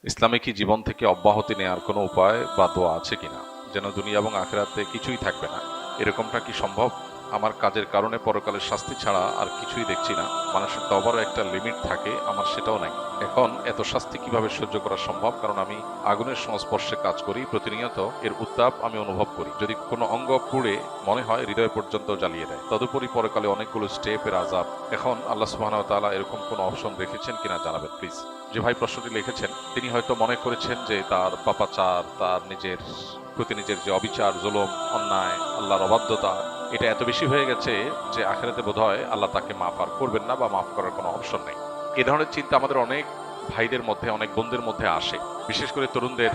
ইসলামে কি জীবন থেকে অব্যাহতি নেওয়ার কোনো উপায় বা দোয়া আছে কিনা, যেন দুনিয়া এবং আখিরাতে কিছুই থাকবে না? এরকমটা কি সম্ভব? আমার কাজের কারণে পরকালের শাস্তি ছাড়া আর কিছুই দেখছি না। মানুষের তওবারও একটা লিমিট থাকে, আমার সেটাও নাই। এখন এত শাস্তি কিভাবে সহ্য করা সম্ভব? কারণ আমি আগুনের সংস্পর্শে কাজ করি, প্রতিনিয়ত এর উত্তাপ আমি অনুভব করি। যদি কোনো অঙ্গ পুড়ে মনে হয় হৃদয় পর্যন্ত জ্বালিয়ে দেয়। তদুপরি পরকালে অনেকগুলো স্টেপের আযাব। এখন আল্লাহ সুবহানাহু ওয়া তাআলা এরকম কোনো অপশন রেখেছেন কিনা জানাবেন প্লিজ। যে ভাই প্রশ্নটি লিখেছেন তিনি হয়তো মনে করেছেন যে তার পাপাচার, তার নিজের প্রতি নিজের যে অবিচার, জুলুম, অন্যায়, আল্লাহর অবাধ্যতা, এটা এত বেশি হয়ে গেছে যে আখিরাতে বোধহয় আল্লাহ তাকে মাফ আর করবেন না বা মাফ করার কোনো অপশন নেই। এ ধরনের চিন্তা আমাদের অনেক ভাইদের মধ্যে, অনেক বোনদের মধ্যে আসে, বিশেষ করে তরুণদের।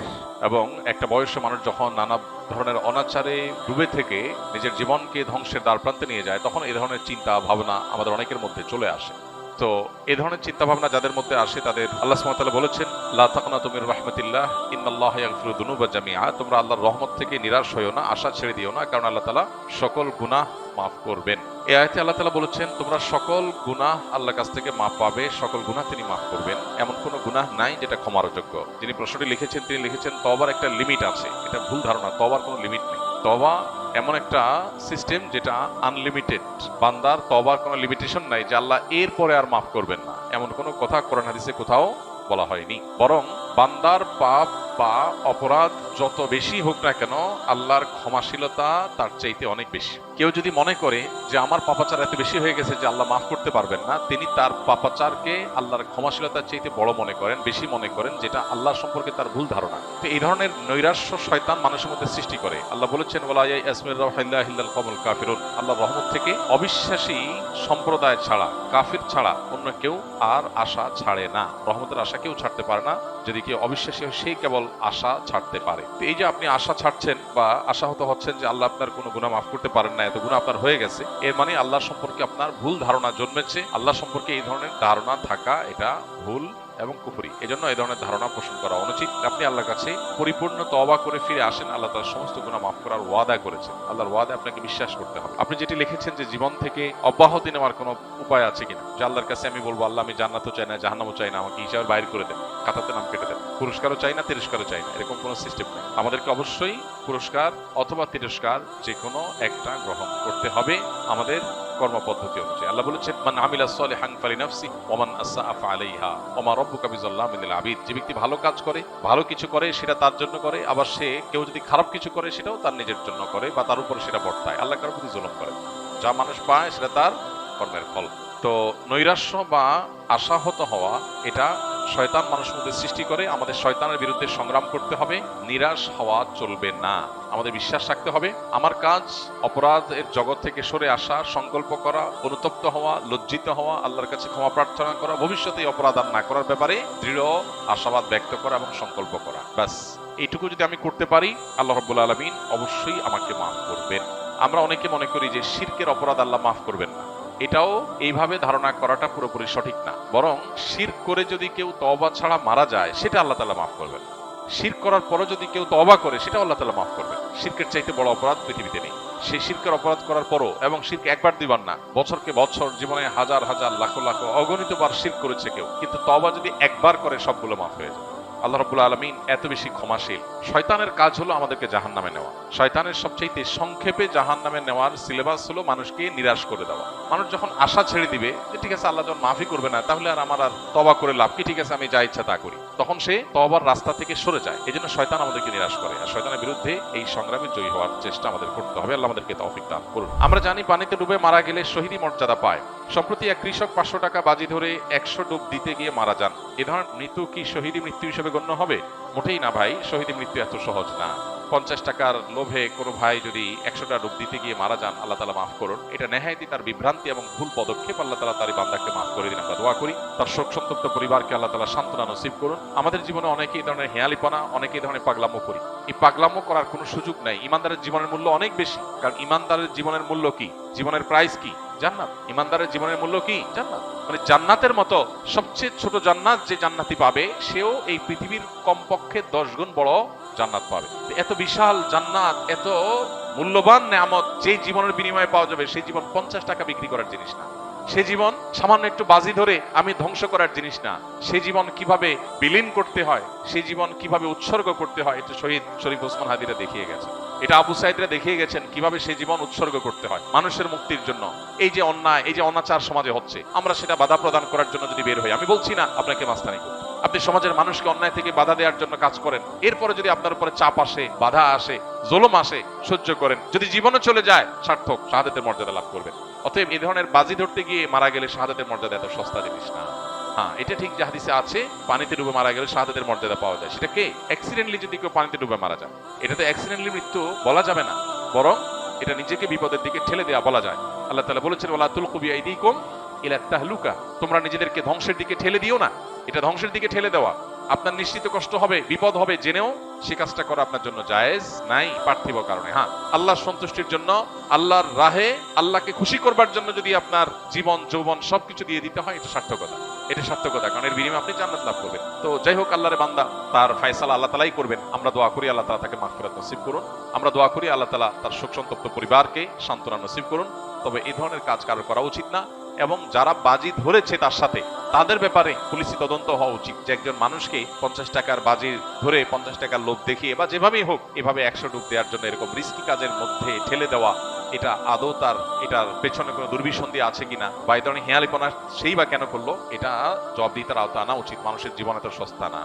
এবং একটা বয়সে মানুষ যখন নানা ধরনের অনাচারে ডুবে থেকে নিজের জীবনকে ধ্বংসের দ্বারপ্রান্তে নিয়ে যায়, তখন এই ধরনের চিন্তা ভাবনা আমাদের অনেকের মধ্যে চলে আসে। তো এই ধরনের চিন্তা ভাবনা যাদের মধ্যে আসে তাদের আল্লাহ সুবহানাহু ওয়া তাআলা বলেছেন, লা তাকনাতু মির রাহমাতিল্লাহ ইন্নাল্লাহা ইয়াগফিরু যুনুবা জামিআ। তোমরা আল্লাহর রহমত থেকে নিরাশ হইও না, আশা ছেড়ে দিও না, কারণ আল্লাহ তাআলা সকল গুনাহ মাফ করবেন। এই আয়াতে আল্লাহ তাআলা বলেছেন তোমরা সকল গুনাহ আল্লাহর কাছ থেকে মাফ পাবে, সকল গুনাহ তিনি মাফ করবেন। এমন কোনো গুনাহ নাই যেটা ক্ষমার অযোগ্য। যিনি প্রশ্নটি লিখেছেন তিনি লিখেছেন তওবার একটা লিমিট আছে। এটা ভুল ধারণা, তওবার কোনো লিমিট নেই। তওবা এমন একটা সিস্টেম যেটা আনলিমিটেড। বান্দার তওবার কোনো লিমিটেশন নাই যে আল্লাহ এর পরে আর মাফ করবেন না, এমন কোনো কথা কোরআন হাদিসে কোথাও বলা হয়নি। বরং বান্দার পাপ বা অপরাধ যত বেশি হোক না কেন, আল্লাহর ক্ষমাশীলতা তার চাইতে অনেক বেশি। কেউ যদি মনে করে যে আমার পাপাচার এত বেশি হয়ে গেছে যে আল্লাহ মাফ করতে পারবেন না, তিনি তার পাপাচারকে আল্লাহর ক্ষমাশীলতার চাইতে বড় মনে করেন, বেশি মনে করেন, যেটা আল্লাহ সম্পর্কে তার ভুল ধারণা। তো এই ধরনের নৈরাশ্য শয়তান মানুষের মধ্যে সৃষ্টি করে। আল্লাহ বলেছেন ওয়ালা ইয়াসমির রাহিল্লাহ ইল্লাল কওমুল কাফিরুন। আল্লাহর রহমত থেকে অবিশ্বাসী সম্প্রদায় ছাড়া, কাফির ছাড়া অন্য কেউ আর আশা ছাড়ে না। রহমতের আশা কেউ ছাড়তে পারে না। যদি কেউ অবিশ্বাসী হয় সেই কেবল আশা ছাড়তে পারে। তো এই যে আপনি আশা ছাড়ছেন বা আশাহত হচ্ছেন যে আল্লাহ আপনার কোনো গুনাহ মাফ করতে পারেন না, এত গুনাহ আপনার হয়ে গেছে, এর মানে আল্লাহ সম্পর্কে আপনার ভুল ধারণা জন্মেছে। আল্লাহ সম্পর্কে এই ধরনের ধারণা থাকা এটা ভুল এবং কুফরি। এজন্য এই ধরনের ধারণা পোষণ করা অনুচিত। আপনি আল্লাহর কাছে পরিপূর্ণ তওবা করে ফিরে আসেন, আল্লাহ তার সমস্ত গুনাহ মাফ করার ওয়াদা করেছেন। আল্লাহর ওয়াদা আপনাকে বিশ্বাস করতে হবে। আপনি যেটি লিখেছেন যে জীবন থেকে অব্যাহতি নেওয়ার কোনো উপায় আছে কিনা, যে আল্লাহর কাছে আমি বলবো আল্লাহ আমি জান্নাতও চাই না, জাহান্নামও চাই না, আমাকে হিসাবে বাইর করে দেন, খাতাতে নাম কেটে দেন, পুরস্কারও চাই না, তিরস্কারও চাই না, এরকম কোনো সিস্টেম নেই। আমাদেরকে অবশ্যই পুরস্কার অথবা তিরস্কার যে কোনো একটা গ্রহণ করতে হবে আমাদের কর্মপদ্ধতি অনুযায়ী। আল্লাহ বলেছেন মান আমিলা সলিহান ফালিনাফসি ওয়া মান আসআ ফাআলাইহা ওয়া মা রাব্বুকা বিযাল্লামিল লিল আবিদ। যে ব্যক্তি ভালো কাজ করে, ভালো কিছু করে, সেটা তার জন্য করে। আবার সে কেউ যদি খারাপ কিছু করে সেটাও তার নিজের জন্য করে বা তার উপর সেটা বর্তায়। আল্লাহ কারোর প্রতি জুলুম করে না। যা মানুষ পায় সেটা তার কর্মের ফল। তো নৈরাশ্য বা আশাহত হওয়া এটা শয়তান মানুষের মধ্যে সৃষ্টি করে। আমাদের শয়তানের বিরুদ্ধে সংগ্রাম করতে হবে, নিরাশ হওয়া চলবে না। আমাদের বিশ্বাস রাখতে হবে আমার কাজ অপরাধের জগৎ থেকে সরে আসা, সংকল্প করা, অনুতপ্ত হওয়া, লজ্জিত হওয়া, আল্লাহর কাছে ক্ষমা প্রার্থনা করা, ভবিষ্যতে অপরাধ আর না করার ব্যাপারে দৃঢ় আশাবাদ ব্যক্ত করা এবং সংকল্প করা। ব্যাস এইটুকু যদি আমি করতে পারি, আল্লাহ রাব্বুল আলামিন অবশ্যই আমাকে মাফ করবেন। আমরা অনেকে মনে করি যে শিরকের অপরাধ আল্লাহ মাফ করবেন না। এটাও এইভাবে ধারণা করাটা পুরোপুরি সঠিক না। বরং শিরক করে যদি কেউ তওবা ছাড়া মারা যায়, সেটা আল্লাহ তাআলা মাফ করবেন। শিরক করার পরও যদি কেউ তওবা করে, সেটা আল্লাহ তাআলা মাফ করবেন। শিরকের চাইতে বড় অপরাধ পৃথিবীতে নেই। সেই শিরকের অপরাধ করার পরও, এবং শিরক একবার দুইবার না, বছরকে বছর, জীবনে হাজার হাজার লাখ লাখ অগণিত বার শিরক করেছে কেউ, কিন্তু তওবা যদি একবার করে সবগুলো মাফ হয়ে যায়। আল্লাহ রাব্বুল আলামিন এত বেশি ক্ষমাশীল। শয়তানের কাজ হলো আমাদেরকে জাহান্নামে নেওয়া। শয়তানের সবচেয়ে সংক্ষেপে জাহান্নামে নেওয়ার সিলেবাস হলো মানুষকে নিরাশ করে দেওয়া। মানুষ যখন আশা ছেড়ে দিবে যে ঠিক আছে আল্লাহ যখন মাফই করবে না, তাহলে আর আমার আর তওবা করে লাভ কি, ঠিক আছে আমি যা ইচ্ছা তা করি, তখন সে তওবার রাস্তা থেকে সরে যায়। এজন্য শয়তান আমাদেরকে নিরাশ করে। আর শয়তানের বিরুদ্ধে এই সংগ্রামে জয়ী হওয়ার চেষ্টা আমাদের করতে হবে। আল্লাহ আমাদেরকে তৌফিক দান করুন। আমরা জানি পানিতে ডুবে মারা গেলে শহীদি মর্যাদা পায়। সম্প্রতি এক কৃষক 500 টাকা বাজি ধরে 100 ডুব দিতে গিয়ে মারা যান। এ ধরনের মৃত্যু কি শহীদি মৃত্যু হিসেবে গণ্য হবে? মোটেই না ভাই, শহীদি মৃত্যু এত সহজ না। 50 টাকার লোভে কোনো ভাই যদি 100টা ডুব দিতে গিয়ে মারা যান, আল্লাহ তাআলা মাফ করুন। এটা নেহায়েতই তার বিভ্রান্তি এবং ভুল পদক্ষেপ। আল্লাহ তাআলা তার বান্দাকে মাফ করে দিন, আমরা দোয়া করি। তার শোক সন্তপ্ত পরিবারকে আল্লাহ তাআলা সান্ত্বনা নসিব করুন। আমাদের জীবনে অনেকেই এই ধরনের হেয়ালিপনা, অনেকেই এই ধরনের পাগলামো করি। এই পাগলামো করার কোনো সুযোগ নাই। ইমানদারের জীবনের মূল্য অনেক বেশি। কারণ ইমানদারের জীবনের মূল্য কি? জীবনের প্রাইস কি? জান্নাত। ইমানদারের জীবনের মূল্য কি? জান্নাত। মানে জান্নাতের মতো সবচেয়ে ছোট জান্নাত যে জান্নাতি পাবে, সেও এই পৃথিবীর কমপক্ষে 10 গুণ বড় জান্নাত পাবে। এত বিশাল জান্নাত, এত মূল্যবান নেয়ামত যে জীবনের বিনিময়ে পাওয়া যাবে, সেই জীবন 50 টাকা বিক্রি করার জিনিস না। সে জীবন সামান্য একটু বাজি ধরে আমি ধ্বংস করার জিনিস না। সে জীবন কিভাবে বিলীন করতে হয়, সে জীবন কিভাবে উৎসর্গ করতে হয়, এটা শহীদ শরীফ ওসমান হাদিরা দেখিয়ে গেছেন। এটা আবু সাইদরা দেখিয়ে গেছেন কিভাবে সে জীবন উৎসর্গ করতে হয় মানুষের মুক্তির জন্য। এই যে অন্যায়, এই যে অনাচার সমাজে হচ্ছে, আমরা সেটা বাধা প্রদান করার জন্য যদি বের হই, আমি বলছি না আপনাকে মাস্তানি করতে, আপনি সমাজের মানুষকে অন্যায় থেকে বাধা দেওয়ার জন্য কাজ করেন, এরপরে যদি আপনার উপরে চাপ আসে, বাধা আসে, জুলুম আসে, সহ্য করেন, যদি জীবনও চলে যায়, সার্থক, শাহাদাতের মর্যাদা লাভ করবেন। অতএব এই ধরনের বাজি ধরতে গিয়ে মারা গেলে শাহাদাতের মর্যাদা এত সস্তা জিনিস না। হ্যাঁ, এটা ঠিক যে হাদিসে আছে পানিতে ডুবে মারা গেলে শাহাদাতের মর্যাদা পাওয়া যায়। সেটাকে অ্যাক্সিডেন্টলি যদি কেউ পানিতে ডুবে মারা যায়, এটাতে অ্যাক্সিডেন্টলি মৃত্যু বলা যাবে না, বরং এটা নিজেকে বিপদের দিকে ঠেলে দেওয়া বলা যায়। আল্লাহ তাআলা বলেছেন ওয়ালা তুলকু বিআইদিকুম ইলা তাহলুকা, তোমরা নিজেদেরকে ধ্বংসের দিকে ঠেলে দিও না। এটা ধ্বংসের দিকে ঠেলে দেওয়া, আপনার নিশ্চিত কষ্ট হবে, বিপদ হবে জেনেও সে কাজটা করা আপনার জন্য জায়েজ নাই পার্থিব কারণে। হ্যাঁ, আল্লাহর সন্তুষ্টির জন্য, আল্লাহর রাহে, আল্লাহকে খুশি করবার জন্য যদি আপনার জীবন যৌবন সবকিছু দিয়ে দিতে হয়, এটা সার্থকতা, এটা সার্থকতা, কারণ এর বিনিময়ে আপনি জান্নাত লাভ করবেন। তো যাই হোক, আল্লাহর বান্দা, তার ফয়সালা আল্লাহ তাআলাই করবেন। আমরা দোয়া করি আল্লাহ তাআলা তাকে মাগফিরাত নসিব করুন। আমরা দোয়া করি আল্লাহ তাআলা তার শোক সন্তপ্ত পরিবারকে সান্ত্বনা নসিব করুন। তবে এই ধরনের কাজ কারো করা উচিত না, এবং যারা বাজি ধরেছে তার সাথে, তাদের ব্যাপারে পুলিশি তদন্ত হওয়া উচিত। যে একজন মানুষকে 50 টাকার বাজি ধরে 50 টাকার লোভ দেখিয়ে বা যেভাবেই হোক এভাবে 100 ডুব দেওয়ার জন্য এরকম রিস্কি কাজের মধ্যে ঠেলে দেওয়া, এটা আদৌ তার এটার পেছনে কোনো দুর্বিসন্ধি আছে কিনা, বা এই ধরনের হেয়ালিপনা সেই বা কেন করলো, এটা জবাবদিহিতার আওতা আনা উচিত। মানুষের জীবন এত সস্তা না।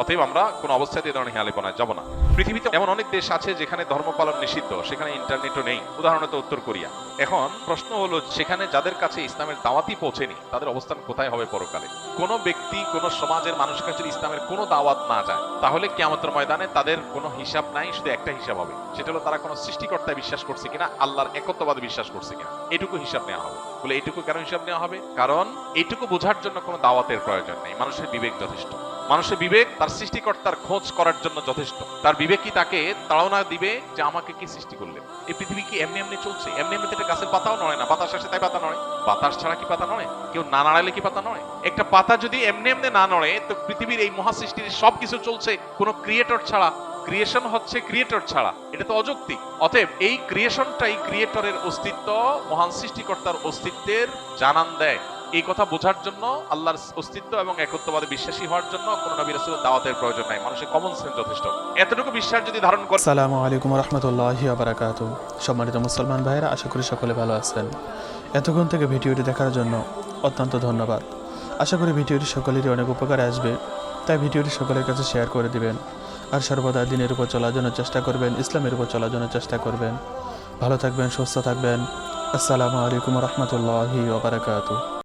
অতএব আমরা কোনো অবস্থাতে এই ধরনের হেয়ালিপনায় যাব না। পৃথিবীতে এমন অনেক দেশ আছে যেখানে ধর্ম পালন নিষিদ্ধ, সেখানে ইন্টারনেটও নেই, উদাহরণত উত্তর কোরিয়া। এখন প্রশ্ন হলো, সেখানে যাদের কাছে ইসলামের দাওয়াতই পৌঁছেনি, তাদের অবস্থান কোথায় হবে পরকালে? কোনো ব্যক্তি, কোনো সমাজের মানুষের কাছে ইসলামের কোনো দাওয়াত না যায়, তাহলে কিয়ামতের ময়দানে তাদের কোনো হিসাব নাই, শুধু একটা হিসাব হবে, সেটা হলো তারা কোনো সৃষ্টিকর্তায় বিশ্বাস করছে কিনা, আল্লাহর একত্ববাদে বিশ্বাস করছে কিনা, এটুকু হিসাব নেওয়া হবে। বলে এইটুকু কেন হিসাব নেওয়া হবে? কারণ এইটুকু বোঝার জন্য কোনো দাওয়াতের প্রয়োজন নেই, মানুষের বিবেক যথেষ্ট। মানুষের বিবেক তার সৃষ্টিকর্তার খোঁজ করার জন্য যথেষ্ট। তার বিবেক কি তাকে তাড়না দিবে যে আমাকে কি সৃষ্টি করলেন? এই পৃথিবী কি এমনি এমনি চলছে? এমনি এমনি একটা গাছের পাতাও নড়ে না, বাতাস আসে তাই পাতা নড়ে। বাতাস ছাড়া কি পাতা নড়ে? কেউ না নাড়ালে কি পাতা নড়ে? একটা পাতা যদি এমনি এমনি না নড়ে, তো পৃথিবীর এই মহাসৃষ্টির সবকিছু চলছে কোনো ক্রিয়েটর ছাড়া। ক্রিয়েশন হচ্ছে ক্রিয়েটর ছাড়া, এটা তো অযৌক্তিক। অতএব এই ক্রিয়েশনটাই ক্রিয়েটরের অস্তিত্ব, মহান সৃষ্টিকর্তার অস্তিত্বের জানান দেয়। এই কথা বোঝার জন্য, আল্লাহর অস্তিত্ব এবং একত্ববাদে বিশ্বাসী হওয়ার জন্য কোনো নবী রাসূলের দাওয়াতের প্রয়োজন নাই, মানুষের কমন সেন্স যথেষ্ট। এতটুকু বিশ্বাস যদি ধারণ করে। আসসালামু আলাইকুম রাহমাতুল্লাহি ওয়া বারাকাতুহু। সম্মানিত মুসলমান ভাইরা, আশা করি সকলে ভালো আছেন। এতক্ষণ থেকে ভিডিওটি দেখার জন্য অত্যন্ত ধন্যবাদ। আশা করি ভিডিওটি সকলেরই অনেক উপকারে আসবে, তাই ভিডিওটি সকলের কাছে শেয়ার করে দিবেন। আর সর্বদা দিনের উপর চলার জন্য চেষ্টা করবেন, ইসলামের উপর চলার জন্য চেষ্টা করবেন। ভালো থাকবেন, সুস্থ থাকবেন। আসসালামু আলাইকুম রাহমাতুল্লাহি ওয়া বারাকাতুহু।